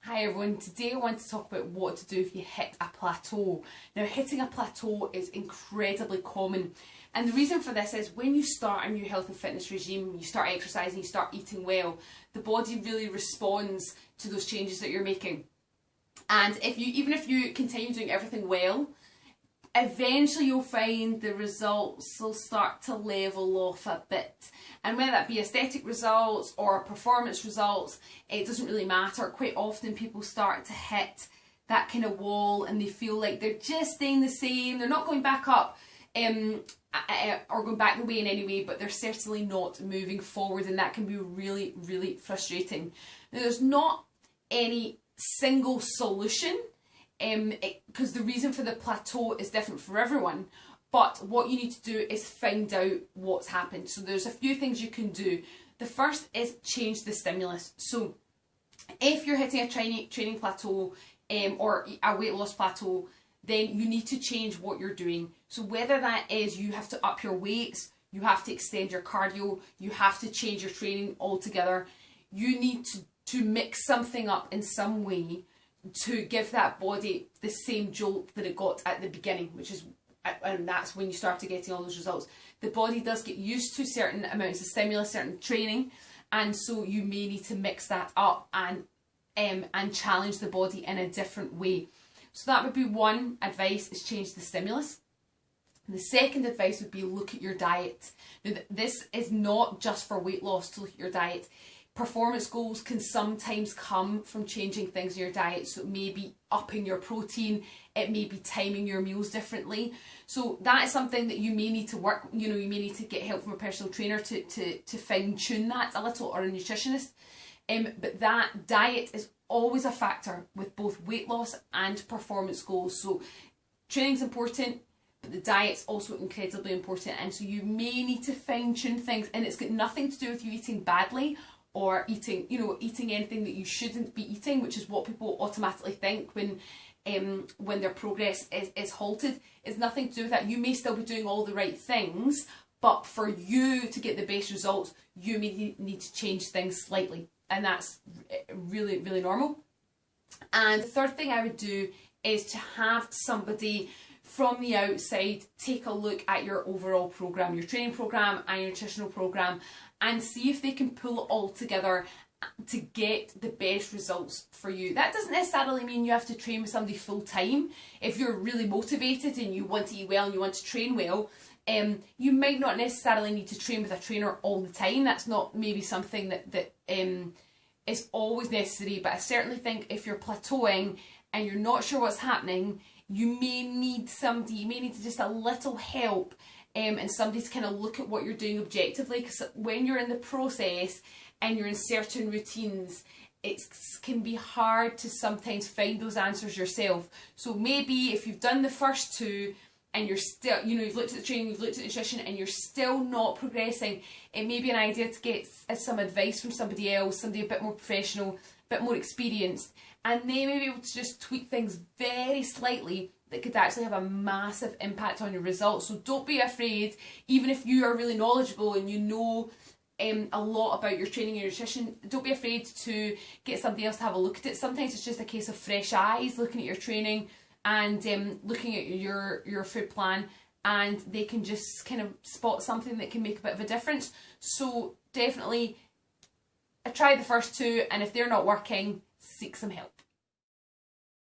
Hi everyone, today I want to talk about what to do if you hit a plateau. Now, hitting a plateau is incredibly common, and the reason for this is when you start a new health and fitness regime, you start exercising, you start eating well, the body really responds to those changes that you're making. And even if you continue doing everything well, eventually you'll find the results will start to level off a bit. And whether that be aesthetic results or performance results, it doesn't really matter. Quite often people start to hit that kind of wall and they feel like they're just staying the same. They're not going back up or going back the way in any way, but they're certainly not moving forward, and that can be really, really frustrating. Now, there's not any single solution, because the reason for the plateau is different for everyone. But what you need to do is find out what's happened. So there's a few things you can do. The first is change the stimulus. So if you're hitting a training plateau or a weight loss plateau, then you need to change what you're doing. So whether that is you have to up your weights, you have to extend your cardio, you have to change your training altogether, you need to mix something up in some way to give that body the same jolt that it got at the beginning, and that's when you started getting all those results. The body does get used to certain amounts of stimulus, certain training, and so you may need to mix that up and challenge the body in a different way. So that would be one advice, is change the stimulus. And the second advice would be look at your diet. Now, this is not just for weight loss to look at your diet. Performance goals can sometimes come from changing things in your diet. So it may be upping your protein, it may be timing your meals differently. So that is something that you may need to work, you may need to get help from a personal trainer to fine tune that a little, or a nutritionist. But that diet is always a factor with both weight loss and performance goals. So training's important, but the diet's also incredibly important. And so you may need to fine tune things, and it's got nothing to do with you eating badly or eating anything that you shouldn't be eating, which is what people automatically think when their progress is halted. It's nothing to do with that. You may still be doing all the right things, but for you to get the best results, you may need to change things slightly, and that's really, really normal. And the third thing I would do is to have somebody from the outside take a look at your overall program, your training program and your nutritional program, and see if they can pull it all together to get the best results for you. That doesn't necessarily mean you have to train with somebody full time. If you're really motivated and you want to eat well and you want to train well, you might not necessarily need to train with a trainer all the time. That's not maybe something that is always necessary, but I certainly think if you're plateauing and you're not sure what's happening, you may need just a little help and somebody to kind of look at what you're doing objectively, because when you're in the process and you're in certain routines, it can be hard to sometimes find those answers yourself. So maybe if you've done the first two and you're still, you've looked at the training, you've looked at nutrition, and you're still not progressing, it may be an idea to get some advice from somebody else, somebody a bit more professional, a bit more experienced, and they may be able to just tweak things very slightly that could actually have a massive impact on your results. So don't be afraid, even if you are really knowledgeable and you know a lot about your training and nutrition, don't be afraid to get somebody else to have a look at it. Sometimes it's just a case of fresh eyes looking at your training and looking at your food plan, and they can just kind of spot something that can make a bit of a difference. So definitely try the first two, and if they're not working, seek some help.